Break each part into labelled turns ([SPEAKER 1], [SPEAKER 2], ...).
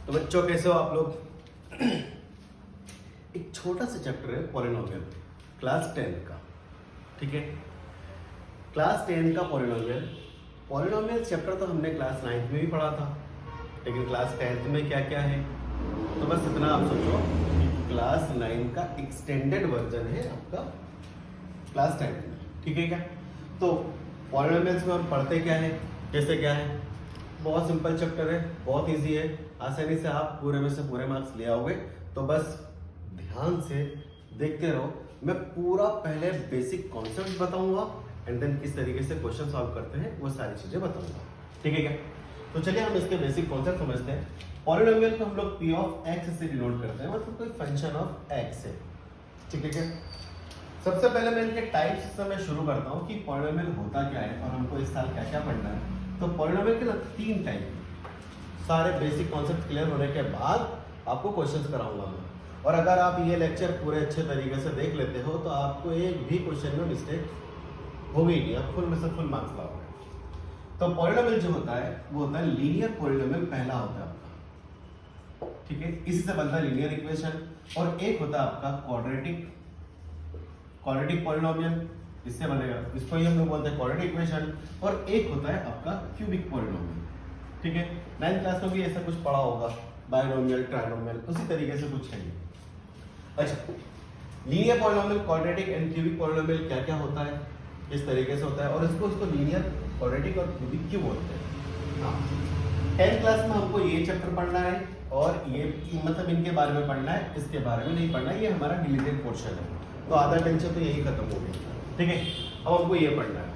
[SPEAKER 1] तो बच्चों कैसे हो आप लोग? एक छोटा सा चैप्टर है पॉलिनोमियल, क्लास 10 का। ठीक है, क्लास 10 का पॉलिनोमियल। पॉलिनोमियल चैप्टर तो हमने क्लास 9 में भी पढ़ा था, लेकिन क्लास 10 में क्या क्या है, तो बस इतना आप सोचो कि क्लास 9 का एक्सटेंडेड वर्जन है आपका क्लास 10 में। ठीक है क्या? तो पॉलिनोमियल्स में हम पढ़ते क्या है, कैसे क्या है। बहुत सिंपल चैप्टर है, बहुत इजी है, आसानी से आप पूरे में से पूरे मार्क्स ले आओगे। तो बस ध्यान से देखते रहो। मैं पूरा पहले बेसिक कॉन्सेप्ट बताऊंगा एंड देन किस तरीके से क्वेश्चन सॉल्व करते हैं वो सारी चीजें बताऊंगा। ठीक है क्या? तो चलिए हम इसके बेसिक कॉन्सेप्ट समझते हैं। पॉलिनोमियल को हम लोग p ऑफ x से डिनोट करते हैं, मतलब कोई फंक्शन ऑफ x है। ठीक है क्या? सबसे पहले मैं इनके टाइप्स से मैं शुरू करता हूँ कि पॉलिनोमियल होता क्या है और हमको इस साल क्या क्या पढ़ना है। तो पॉलिनोमियल के ना 3 टाइप, सारे बेसिक कॉन्सेप्ट क्लियर होने के बाद आपको क्वेश्चंस कराऊंगा मैं। और अगर आप ये लेक्चर पूरे अच्छे तरीके से देख लेते हो तो आपको एक भी क्वेश्चन में मिस्टेक होगी नहीं, आप फुल में से फुल मार्क्स लाओगे। तो पॉलिनोमियल जो होता है वो होता है लीनियर पॉलिनोमियल, पहला होता है आपका। ठीक है, इसी से बनता है लीनियर इक्वेशन। और एक होता है आपका क्वाड्रेटिक पॉलिनोमियल, इससे बनेगा, इसको ही हम लोग बोलते हैं क्वाड्रेटिक इक्वेशन। और एक होता है आपका क्यूबिक पॉलिनोमियल। ठीक है, 9th क्लास में भी ऐसा कुछ पढ़ा होगा, बाइनोमियल, ट्राइनोमियल, उसी तरीके से कुछ है ये। अच्छा, linear polynomial, quadratic and cubic polynomial क्या क्या होता है, किस तरीके से होता है, और इसको लीनियर, क्वाड्रेटिक और क्यूबिक क्यों बोलते हैं। हाँ, 10th क्लास में हमको ये चैप्टर पढ़ना है और ये मतलब इनके बारे में पढ़ना है, इसके बारे में नहीं पढ़ना है, ये हमारा डिलीटेड पोर्शन है। तो आधा टेंशन तो यही खत्म हो गई। ठीक है, अब हमको ये पढ़ना है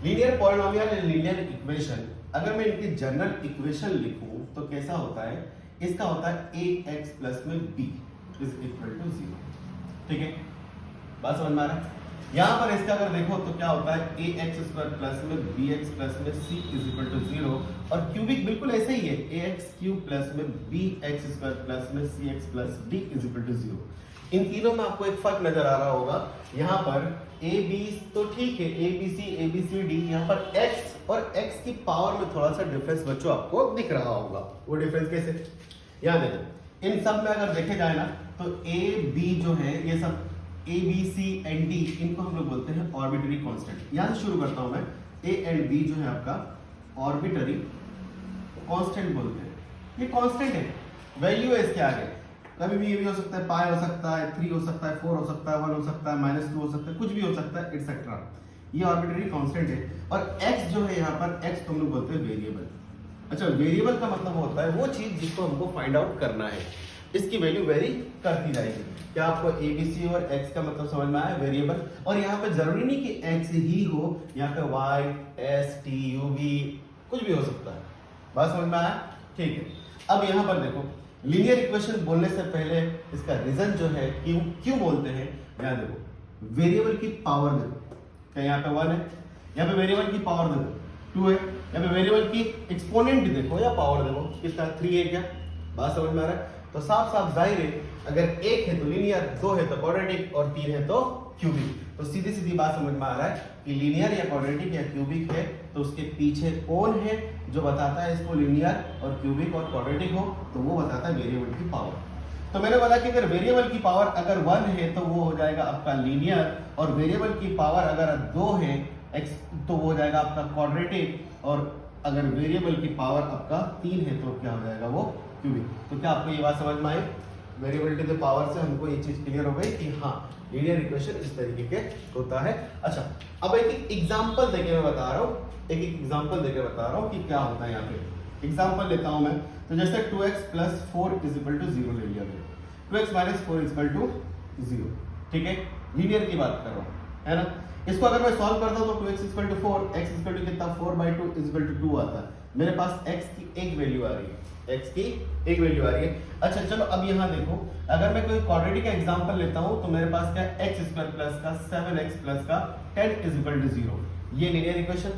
[SPEAKER 1] linear polynomial and linear equation. अगर मैं इनकी जनरल इक्वेशन लिखूं तो कैसा होता है, इसका होता है ax प्लस में b इज इक्वल टू 0। ठीक है, बात समझ में आ रहा है? यहां पर इसका अगर देखो तो क्या होता है, ax स्क्वायर प्लस में bx प्लस में c इज इक्वल टू 0। और क्यूबिक बिल्कुल ऐसे ही है, ax क्यूब प्लस में bx स्क्वायर प्लस में cx plus d is equal to 0। इन तीनों में आपको एक फर्क नजर आ रहा होगा। यहाँ पर ए बी तो ठीक है, ए बी सी डी, यहाँ पर x और x की पावर में थोड़ा सा डिफरेंस बच्चों आपको दिख रहा होगा। वो डिफरेंस कैसे, यहाँ देखो, इन सब में अगर देखे जाए ना तो ए बी जो है ये सब A B C and D, इनको हम लोग बोलते हैं ऑर्बिटरी कांस्टेंट। यहाँ से शुरू करता हूं मैं, ए एंड बी जो है आपका ऑर्बिटरी कांस्टेंट बोलते हैं। ये कांस्टेंट है, वैल्यू है इसके आगे। कभी भी ये भी हो सकता है, पाई हो सकता है, 3 हो सकता है, 4 हो सकता है, 1 हो सकता है, -2 हो सकता है, कुछ भी हो सकता है, एटसेट्रा। ये आर्बिट्रेरी कांस्टेंट है। और x जो है यहाँ पर, x को हम लोग बोलते हैं वेरिएबल। अच्छा, वेरिएबल का मतलब होता है वो चीज जिसको हमको फाइंड आउट करना है, इसकी वैल्यू वेरी करती जाएगी। क्या आपको a b c और x का मतलब समझ में आया, वेरिएबल। और यहाँ पे जरूरी नहीं कि x ही हो, यहाँ पे y s t u v कुछ भी हो सकता है। बात समझ में आया? ठीक है, अब यहाँ पर देखो, लीनियर इक्वेशन बोलने से पहले इसका रीजन जो है क्यों बोलते हैं, यहाँ देखो, वेरिएबल की पावर देखो, क्या यहाँ पे 1 है, यहाँ पे वेरिएबल की पावर देखो 2 है, यहाँ पे वेरिएबल की एक्सपोनेंट देखो या पावर देखो, किसका 3 है। क्या बात समझ में आ रहा है? तो साफ साफ जाहिर है, अगर 1 है तो लीनियर, 2 है तो क्वाड्रेटिक और 3 है तो क्यूबिक। तो सीधी सीधी बात समझ में आ रहा है कि लीनियर या क्वाड्रेटिक या क्यूबिक है तो उसके पीछे कौन है जो बताता है इसको लीनियर और क्यूबिक और क्वाड्रेटिक हो, तो वो बताता है वेरिएबल की पावर। तो मैंने बोला कि अगर वेरिएबल की पावर अगर 1 है तो वो हो जाएगा आपका लीनियर, और वेरिएबल की पावर अगर 2 है x तो वो हो जाएगा आपका क्वाड्रेटिक, और अगर वेरिएबल की पावर आपका 3 है तो क्या हो जाएगा, वो क्यूबिक। तो क्या आपको ये बात समझ में आई? वेरिएबल टू द पावर से हमको ये चीज क्लियर हो गई कि हाँ, लीनियर इक्वेशन इस तरीके के होता है। अच्छा, अब एक एग्जांपल देके मैं बता रहा हूँ, एक एग्जांपल देके बता रहा हूँ कि क्या होता है। यहाँ पे एग्जांपल लेता हूँ मैं, तो जैसे 2x plus 4 is equal to 0 ले लिया मैंने, 2x minus 4 is equal to 0। ठीक है, लीनियर की बात कर रहा हूँ, है ना। इसको अगर मैं सॉल्व करता हूँ तो 2x equal to 4, x equal to कितना, 4/2 इज इक्वल टू 2 आता है। मेरे पास x की एक वैल्यू आ रही है, x की एक वैल्यू आ रही है। अच्छा चलो, अब यहाँ देखो, अगर मैं कोई क्वाड्रेटिक का एग्जांपल लेता हूँ तो मेरे पास क्या, x स्क्वायर प्लस का 7x प्लस का 10 इज इक्वल टू 0। ये लीनियर इक्वेशन,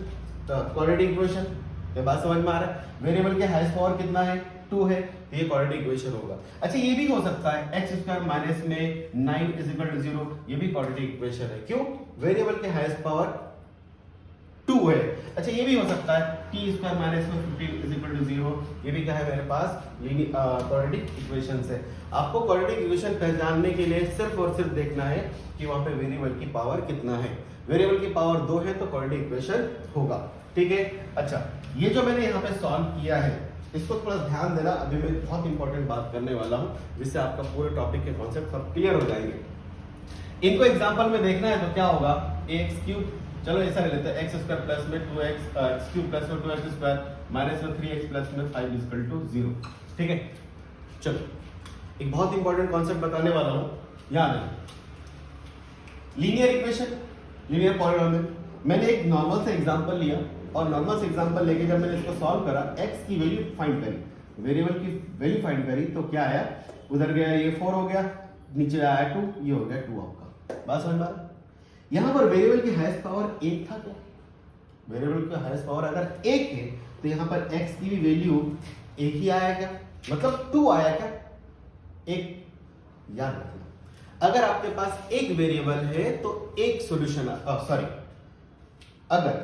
[SPEAKER 1] क्वाड्रेटिक इक्वेशन, ये बात समझ में आ रहा है। वेरिएबल के हाईएस्ट पावर कितना है, 2 है, तो ये क्वाड्रेटिक इक्वेशन होगा। अच्छा, ये भी हो सकता है x स्क्वायर माइनस में 9 इज इक्वल टू 0, ये भी क्वाड्रेटिक इक्वेशन है। क्यों? वेरिएबल के हाईएस्ट पावर 2 है। अच्छा ये भी हो सकता है T square minus 15 is equal to 0, ये भी क्या है मेरे पास क्वाड्रेटिक इक्वेशन है। आपको क्वाड्रेटिक इक्वेशन पहचानने के लिए सिर्फ और सिर्फ देखना है कि वहां पे वेरिएबल की पावर कितना है। वेरिएबल की पावर 2 है तो क्वाड्रेटिक इक्वेशन होगा, ठीक है। अच्छा ये जो मैंने यहाँ पे सॉल्व किया है इसको थोड़ा ध्यान देना, अभी मैं बहुत इंपॉर्टेंट बात करने वाला हूँ जिससे आपका पूरे टॉपिक के कॉन्सेप्ट सब क्लियर हो जाएंगे। इनको एग्जांपल में देखना है तो क्या होगा, एक्स क्यूब, चलो ऐसा ले लेते हैं एक्स स्क्वायर प्लस में 2x एक्स क्यूब प्लस में 2x स्क्वायर माइनस में 3x प्लस में 5 इक्वल टू 0, ठीक है। चलो एक बहुत इंपॉर्टेंट कॉन्सेप्ट बताने वाला हूँ, याद है लीनियर इक्वेशन, लीनियर पॉलिनोमियल। मैंने एक नॉर्मल से एग्जांपल लिया और नॉर्मल से एग्जांपल लेके जब मैंने इसको सॉल्व करा, x की वैल्यू फाइंड करी, वेरिएबल की वैल्यू फाइंड करी तो क्या आया, उधर गया ये 4 हो गया, नीचे आया 2, ये हो गया 2 आपका। बात समझ में आ रहा है? यहां पर वेरिएबल की हाईएस्ट पावर 1 था क्या? वेरिएबल का हाईएस्ट पावर अगर 1 है तो यहां पर x की भी वैल्यू 1 ही आया क्या, मतलब 2 आया क्या? 1। याद रखना अगर आपके पास एक वेरिएबल है तो एक सॉल्यूशन, सॉरी अगर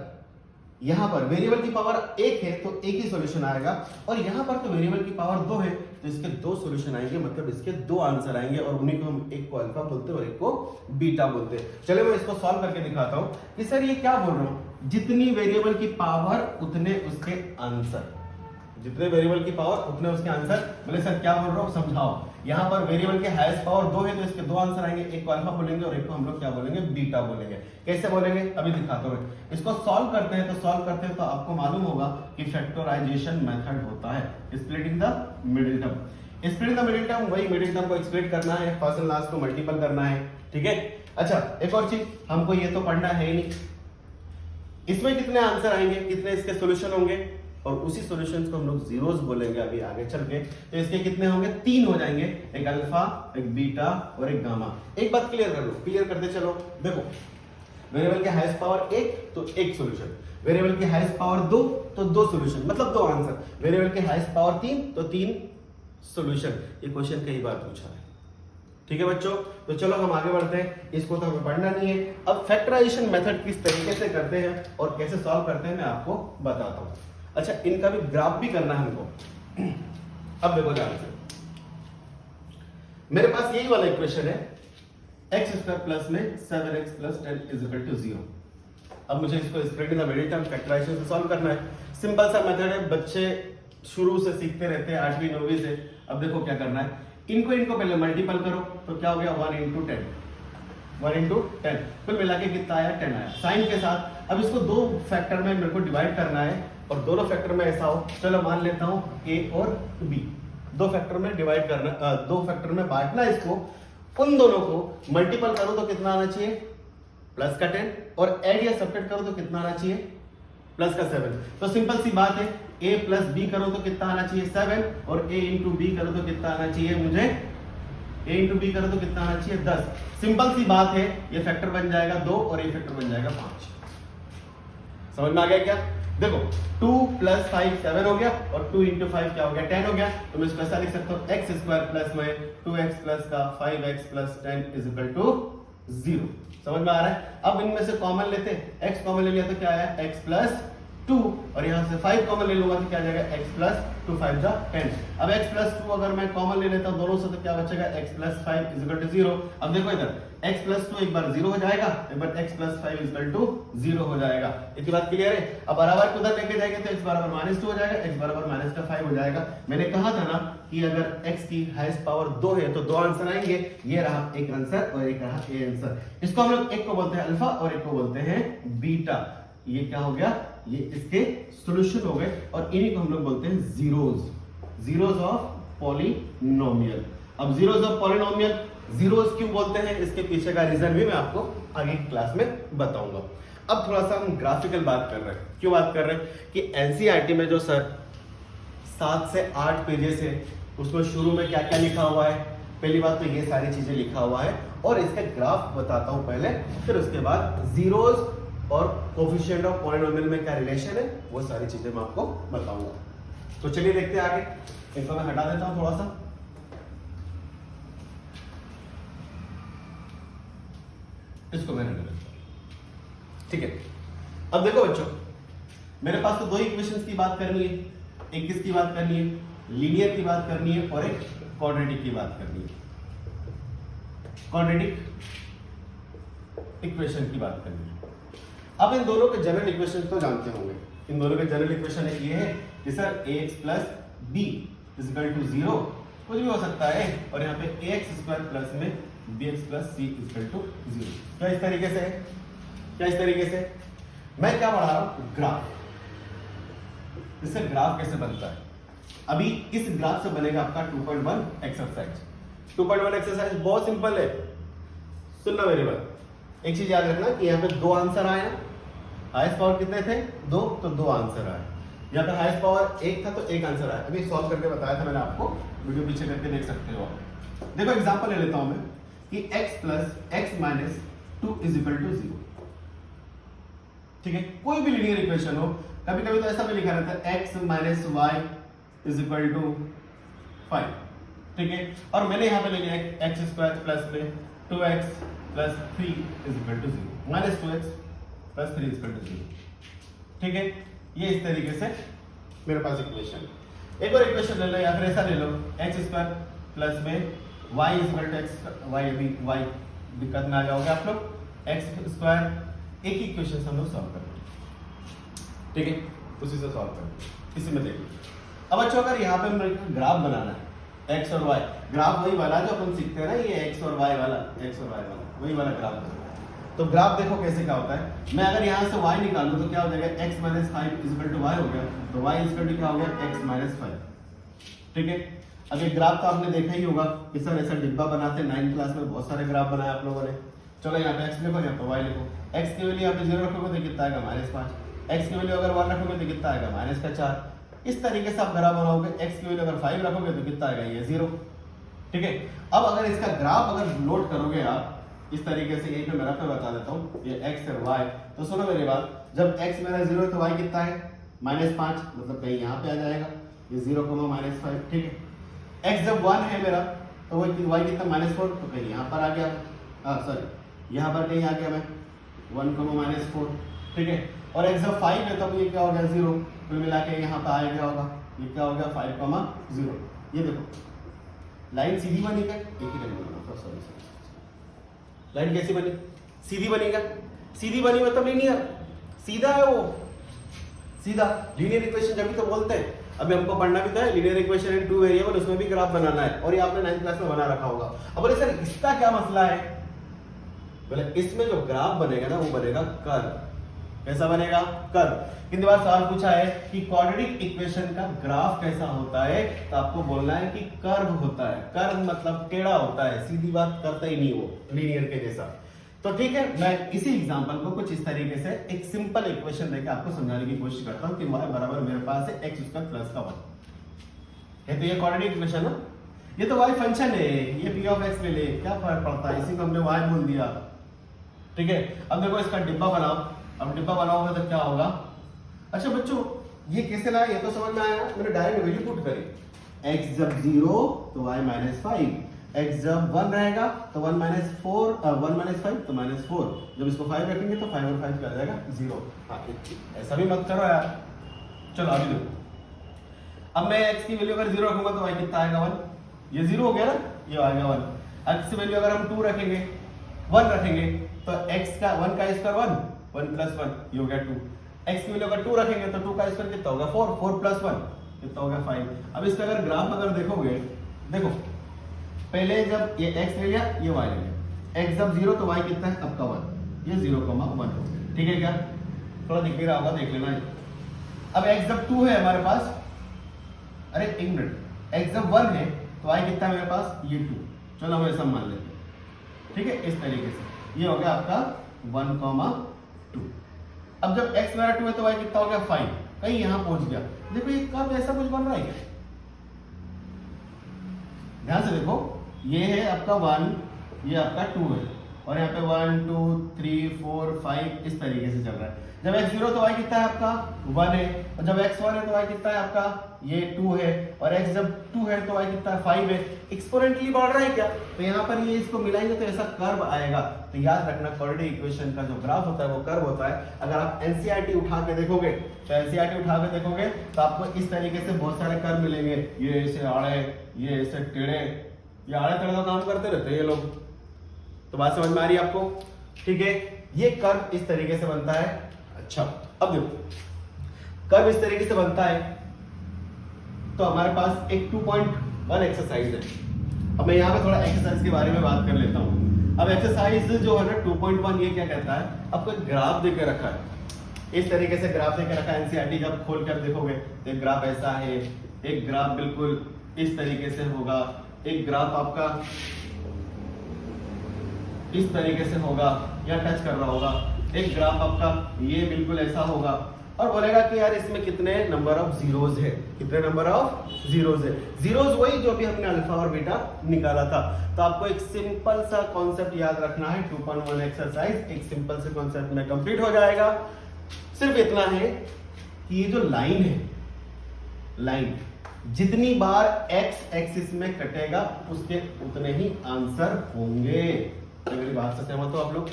[SPEAKER 1] यहां पर वेरिएबल की पावर 1 है तो एक ही सॉल्यूशन आएगा, और यहां पर तो वेरिएबल की पावर 2 है तो इसके 2 सॉल्यूशन आएंगे, मतलब इसके 2 आंसर आएंगे, और उन्हीं को हम एक को अल्फा बोलते हैं और एक को बीटा बोलते हैं। चलो मैं इसको सॉल्व करके दिखाता हूं कि सर ये क्या बोल रहा हूं, जितनी वेरिएबल की पावर उतने उसके आंसर, जितने वेरिएबल की पावर उतने उसके आंसर। बोले सर क्या बोल रहा हूं, समझाओ। यहां पर वेरिएबल के हाईएस्ट पावर 2 है तो इसके 2 आंसर आएंगे, एक को अल्फा बोलेंगे और एक को हम लोग क्या बोलेंगे, बीटा बोलेंगे। कैसे बोलेंगे अभी दिखाता हूं। इसको सॉल्व करते हैं तो आपको मालूम होगा कि फैक्टराइजेशन मेथड होता है, splitting the middle term. Splitting the middle term, वही मिडिल टर्म को स्प्लिट करना है, फर्स्ट एंड लास्ट को मल्टीपल करना है, ठीक है। अच्छा एक और चीज, हमको ये तो पढ़ना है ही नहीं, इसमें कितने आंसर आएंगे, कितने इसके सॉल्यूशन होंगे, और उसी सॉल्यूशंस को हम लोग जीरोस बोलेंगे अभी आगे चल के। तो इसके कितने होंगे, 3 हो जाएंगे, एक अल्फा, एक बीटा और एक गामा। एक बात क्लियर कर लो, क्लियर करते चलो। देखो वेरिएबल के हाईएस्ट पावर 1 तो एक सॉल्यूशन, वेरिएबल के हाईएस्ट पावर 2 तो 2 सॉल्यूशन, मतलब 2 आंसर, वेरिएबल के हाईएस्ट पावर 3 तो 3 सॉल्यूशन। ये क्वेश्चन कई बार पूछा है, ठीक है बच्चों। तो चलो हम आगे बढ़ते हैं, इसको तो हमें पढ़ना नहीं है। अब फैक्टराइजेशन मेथड किस तरीके से करते हैं और कैसे सॉल्व करते हैं मैं आपको बताता हूं। अच्छा इनका भी ग्राफ भी करना है हमको। अब देखो ध्यान से, मेरे पास यही वाला इक्वेशन है, एक्स स्क्वायर प्लस में 7x plus 10 is equal to 0। अब मुझे इसको splitting the middle term factorisation से सॉल्व करना है। सिंपल सा मेथड है, बच्चे शुरू से सीखते रहते हैं 8वीं 9वीं से। अब देखो क्या करना है, इनको पहले मल्टीपल करो तो क्या हो गया, 1 into 10, 1 into 10, कुल मिला के कितना आया, 10 आया साइन के साथ। अब इसको 2 फैक्टर में मेरे को डिवाइड करना है, और दोनों फैक्टर में ऐसा हो, चलो मान लेता हूं a और b, 2 फैक्टर में डिवाइड करना, 2 फैक्टर में बांटना इसको। उन दोनों को मल्टीपल करो तो कितना आना चाहिए, प्लस का 10, और ऐड या सब्ट्रैक्ट करो तो कितना आना चाहिए, प्लस का 7। तो सिंपल सी बात है, a प्लस b करो तो कितना आना चाहिए 7, और a इंटू b करो तो कितना आना चाहिए मुझे, a इंटू b करो तो कितना आना चाहिए 10। सिंपल सी बात है, ये फैक्टर बन जाएगा 2 और ये फैक्टर बन जाएगा 5। समझ में आ गया क्या? देखो 2 प्लस 5 7 हो गया, और 2 इंटू 5 क्या हो गया, 10 हो गया। तो मैं इसको ऐसा लिख सकता हूँ, एक्स स्क्वायर प्लस में 2x प्लस का 5x plus 10 is equal to 0। समझ में आ रहा है? अब इनमें से कॉमन लेते, x कॉमन ले लिया तो क्या आया, x प्लस 2, और यहाँ से 5 कॉमन ले लूंगा तो क्या आ जाएगा, x प्लस 2 5 जा 10। अब x प्लस 2 अगर मैं कॉमन ले लेता हूँ दोनों से तो क्या बचेगा, x plus 5 is equal to 0। अब देखो इधर x प्लस 2 एक बार 0 हो जाएगा, एक बार x plus 5 is equal to 0 हो जाएगा। इतनी बात क्लियर है? अब बराबर को उधर लेके जाएंगे तो x बराबर -2 हो जाएगा, x बराबर -5 हो जाएगा। मैंने कहा था ना कि अगर x की हाईएस्ट पावर 2 है तो 2 आंसर आएंगे, ये रहा एक आंसर और एक रहा ए आंसर। इसको हम लोग एक को बोलते हैं अल्फा और एक को बोलते हैं बीटा। ये क्या हो गया, ये इसके सॉल्यूशन हो गए, और इन्हीं को हम लोग बोलते हैं जीरोस ऑफ पॉलिनोमियल। अब जीरोस ऑफ पॉलिनोमियल जीरोस क्यों बोलते हैं, इसके पीछे का रीजन भी मैं आपको आगे की क्लास में बताऊंगा। अब थोड़ा सा हम ग्राफिकल बात कर रहे हैं। क्यों बात कर रहे हैं कि एनसीईआरटी में जो सर 7 से 8 पेजेस है, उसमें शुरू में क्या क्या लिखा हुआ है। पहली बात तो ये सारी चीजें लिखा हुआ है, और इसका ग्राफ बताता हूं पहले, फिर उसके बाद जीरोस और कोफिशिएंट ऑफ पॉलिनोमियल में क्या रिलेशन है, वो सारी चीजें मैं आपको बताऊंगा। तो चलिए देखते हैं आगे। इसको मैं हटा देता हूं थोड़ा सा, इसको मैंने हटा देता हूं, ठीक है। अब देखो बच्चों, मेरे पास तो दो इक्वेशंस की बात करनी है, एक किसकी बात करनी है, लीनियर की बात करनी है और एक क्वाड्रेटिक की बात करनी है, क्वाड्रेटिक इक्वेशन की बात करनी है। अब इन दोनों के जनरल इक्वेशन तो जानते होंगे, इन दोनों के जनरल इक्वेशन एक ये है कि sir ax plus B is equal to 0, कुछ भी हो सकता है, और यहाँ पे ax स्क्वायर प्लस में bx plus C is equal to 0। क्या इस तरीके से है, क्या इस तरीके से? मैं क्या पढ़ा रहा हूं, ग्राफ। इससे ग्राफ कैसे बनता है, अभी इस ग्राफ से बनेगा आपका 2.1 एक्सरसाइज। 2.1 एक्सरसाइज बहुत सिंपल है, सुनना मेरी बात। एक चीज याद रखना कि यहाँ पे दो आंसर आए ना, हाईएस्ट पावर कितने थे, दो, तो दो आंसर आए। यहाँ पे हाईएस्ट पावर एक था तो एक आंसर आया। अभी सॉल्व करके बताया था मैंने आपको, वीडियो पीछे करके देख सकते हो। देखो एग्जांपल ले लेता हूं मैं कि x plus X minus 2 is equal to 0। ठीक है, कोई भी लीनियर इक्वेशन हो, कभी कभी तो ऐसा भी लिखा रहता है x minus Y is equal to 5। ठीक है, और मैंने यहाँ पे ले लिया एक्स स्क्वायर प्लस में 2x plus 3 is equal to 0 minus 2x plus 3 is equal to 0। ठीक है, ये इस तरीके से मेरे पास इक्वेशन। एक और इक्वेशन ले लो या फिर ऐसा ले लो, एक्स स्क्वायर प्लस में Y is equal to X, Y अभी वाई दिक्कत में आ जाओगे आप लोग, एक्स स्क्वायर। एक ही इक्वेशन से हम लोग सॉल्व करेंगे। ठीक है, उसी से सॉल्व करेंगे, इसी में देखिए। अब बच्चों अगर यहाँ पे मेरे को ग्राफ बनाना है एक्स और वाई, ग्राफ वही वाला जो अपन सीखते हैं ना, ये एक्स और वाई वाला, एक्स और वाई वाला वही वाला ग्राफ बनाना है। तो ग्राफ देखो कैसे क्या होता है, मैं अगर यहाँ से y निकालूं तो क्या हो जाएगा, x minus 5 is equal to y हो गया, तो y इजिकल टू क्या हो गया, x माइनस 5। ठीक है, अब ये ग्राफ तो आपने देखा ही होगा कि सर ऐसा डिब्बा बनाते हैं, 9th क्लास में बहुत सारे ग्राफ बनाए आप लोगों ने। चलो यहाँ पे x लिखो, यहाँ पे y लिखो। x की वैल्यू यहाँ पे 0 रखोगे तो कितना आएगा, -5। x की वैल्यू अगर 1 रखोगे तो कितना आएगा, -4। इस तरीके से आप ग्राफ बनाओगे, x की वैल्यू अगर 5 रखोगे तो कितना आएगा, ये 0। ठीक है, अब अगर इसका ग्राफ अगर नोट करोगे आप इस तरीके से, यही पे मैं रख के बता देता हूँ, ये x और y। तो सुनो मेरी बात, जब x मेरा 0 है तो y कितना है, -5, मतलब कहीं यहाँ पे आ जाएगा ये 0, -5। ठीक है, x जब 1 है मेरा तो y कितना, -4, तो कहीं यहाँ पर आ गया, सॉरी यहाँ पर कहीं आ गया मैं 1, -4। ठीक है, और x जब 5 है तब ये क्या हो गया, 0, कुल मिला के यहाँ पर आ गया होगा, ये क्या हो गया, 5, 0। ये देखो लाइन सीधी बनी क्या, एक ही लाइन बना, सॉरी लाइन कैसी बनी, सीधी बनेगा, सीधी बनी मतलब लीनियर, सीधा है वो, सीधा। लीनियर इक्वेशन जब भी तो बोलते हैं। अभी हमको पढ़ना भी था लीनियर इक्वेशन इन 2 वेरिएबल, उसमें भी ग्राफ बनाना है, और ये आपने 9th क्लास में बना रखा होगा। अब बोले सर इसका क्या मसला है, बोले इसमें जो ग्राफ बनेगा ना वो बनेगा कर्व। कैसा बनेगा, कर्व। कितनी बार सवाल पूछा है कि क्वाड्रेटिक इक्वेशन का ग्राफ कैसा होता है, तो आपको बोलना है कि कर्व होता है। कर्व मतलब टेढ़ा होता है, सीधी बात करता ही नहीं वो लीनियर के जैसा। तो ठीक है, मैं इसी एग्जांपल को कुछ इस तरीके से एक सिंपल इक्वेशन देकर आपको समझाने की कोशिश करता हूं कि y बराबर मेरे पास है x स्क्वायर प्लस का 1 है। तो ये क्वाड्रेटिक इक्वेशन है, ये तो y फंक्शन है, ये p ऑफ x ले ले, क्या फर्क पड़ता है, इसी को हमने y बोल दिया। ठीक है, अब देखो इसका डिब्बा बनाओ, अब डिब्बा बनाओगे तो क्या होगा। अच्छा बच्चों ये कैसे लाया, ये तो समझ में आया, मैंने डायरेक्ट वैल्यू पुट करी, x जब 0 तो y -5, x जब 1 रहेगा तो 1 -5 तो -4, जब इसको 5 रखेंगे तो 5 और 5 क्या आ जाएगा, 0। हाँ ऐसा भी मत करो यार। चलो अभी देखो, अब मैं x की वैल्यू अगर 0 रखूंगा तो y कितना आएगा, 1, ये 0 हो गया ना, ये आएगा 1। x की वैल्यू अगर हम 2 रखेंगे, 1 रखेंगे तो x का 1 का स्क्वायर 1 प्लस 1 ये हो गया 2। x की वैल्यू अगर 2 रखेंगे तो 2 का स्क्वायर कितना होगा, 4 प्लस 1 कितना होगा, 5। अब इसका अगर ग्राफ अगर देखोगे, देखो पहले जब ये x ले लिया, ये y ले लिया, x जब 0 तो y कितना है आपका 1, ये 0,1। ठीक है क्या, थोड़ा दिख भी रहा होगा, देख लेना। अब x जब 2 है हमारे पास, अरे एक मिनट, x जब 1 है तो y कितना है मेरे पास, ये 2। चलो हम ऐसा मान लेते हैं। ठीक है, इस तरीके से ये हो गया आपका 1,2। अब जब x मेरा 2 है तो y कितना हो गया, 5, कहीं यहां पहुंच गया। देखो ये कर्व ऐसा कुछ बन रहा है क्या, ध्यान से देखो, ये है आपका 1, ये आपका 2 है, और यहाँ पे 1 2 3 4 5 इस तरीके से चल रहा है। जब x 0 तो y कितना है आपका 1 है, और जब x 1 है तो y कितना है आपका ये 2 है और x जब 2 है तो y कितना है 5 है, एक्सपोनेंटली बढ़ रहा है क्या, तो यहाँ पर ये इसको मिलाएंगे तो ऐसा कर्व आएगा। तो याद रखना क्वाड्रेटिक इक्वेशन का जो ग्राफ होता है वो कर्व होता है। अगर आप एनसीईआरटी उठा के देखोगे तो एनसीईआरटी उठा के देखोगे तो आपको इस तरीके से बहुत सारे कर्व मिलेंगे, ये ऐसे आड़े, ये ऐसे टेढ़े, ये आड़े टेढ़े का काम करते रहते हैं ये लोग। तो बात समझ में आ रही है आपको, ठीक है। ये कर्व इस तरीके से बनता है। अच्छा अब देखो कर्व इस तरीके से बनता है तो हमारे पास एक 2.1 एक्सरसाइज है। अब मैं यहाँ पे थोड़ा एक्सरसाइज के बारे में बात कर लेता हूँ। अब एक्सरसाइज जो है ना 2.1 ये क्या कहता है, आपको एक ग्राफ देके रखा है, इस तरीके से ग्राफ देके रखा है। एनसीईआरटी जब खोल कर देखोगे तो एक ग्राफ ऐसा है, एक ग्राफ बिल्कुल इस तरीके से होगा, एक ग्राफ आपका इस तरीके से होगा या टच कर रहा होगा, एक ग्राफ आपका ये बिल्कुल ऐसा होगा और बोलेगा कि यार इसमें कितने नंबर ऑफ जीरोज है, कितने नंबर ऑफ जीरोज है। जीरोज वही जो भी हमने अल्फा और बीटा निकाला था। तो आपको एक सिंपल सा कॉन्सेप्ट याद रखना है, 2.1 एक्सरसाइज एक सिंपल से कॉन्सेप्ट में कंप्लीट हो जाएगा। सिर्फ इतना है कि ये जो लाइन है, लाइन जितनी बार एक्स एक्सिस में कटेगा उसके उतने ही आंसर होंगे। तो मेरी बात से सहमत हो आप लोग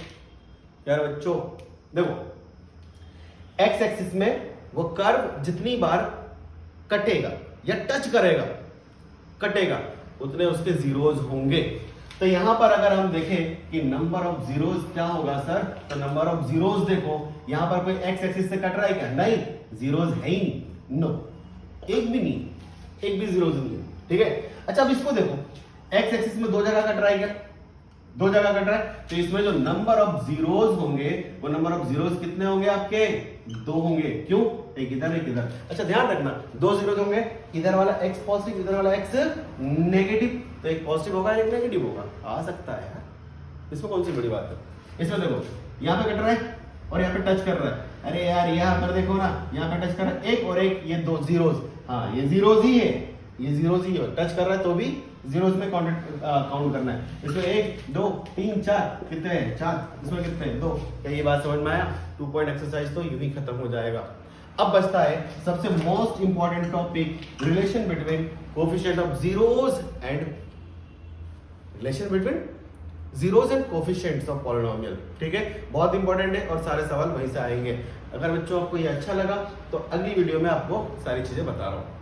[SPEAKER 1] यार बच्चों? देखो एक्स एक्सिस में वो कर्व जितनी बार कटेगा या टच करेगा, कटेगा उतने उसके जीरोज होंगे। तो यहां पर अगर हम देखें कि नंबर ऑफ जीरोज क्या होगा सर, तो नंबर ऑफ जीरोज देखो यहां पर कोई एक्स एक्सिस से कट रहा है क्या? नहीं, जीरोज है ही नहीं, नो, एक भी नहीं, एक भी जीरोज नहीं है, ठीक है। अच्छा अब इसको देखो, एक्स एक्सिस में दो जगह कट रहा है क्या? दो जगह कट रहा है, तो इसमें जो नंबर ऑफ जीरोज होंगे वो नंबर ऑफ जीरोज कितने होंगे आपके? 2 होंगे। क्यों? एक इधर एक इधर। अच्छा ध्यान रखना, 2 जीरोज होंगे, इधर वाला एक्स पॉजिटिव इधर वाला एक्स नेगेटिव, तो एक पॉजिटिव होगा एक नेगेटिव होगा, आ सकता है यार, इसमें कौन सी बड़ी बात है। इसमें देखो यहाँ पे कट रहा है और यहाँ पे टच कर रहा है, अरे यार यहाँ पर देखो ना, यहाँ पे टच कर रहा है एक और एक, ये 2 जीरोज, हाँ ये जीरोज ही है, ये जीरोज ही है, टच कर रहा है तो भी जीरोज में काउंट करना है। इसमें 1 2 3 4 कितने हैं? 4, इसमें कितने हैं? 2। क्या ये बात समझ में आया? 2 पॉइंट एक्सरसाइज तो यूं ही खत्म हो जाएगा। अब बचता है सबसे most important topic, relation between coefficient of zeros and relation between zeros and coefficients of polynomial, ठीक है, बहुत इंपॉर्टेंट है और सारे सवाल वहीं से आएंगे। अगर बच्चों आपको ये अच्छा लगा तो अगली वीडियो में आपको सारी चीजें बता रहा हूं।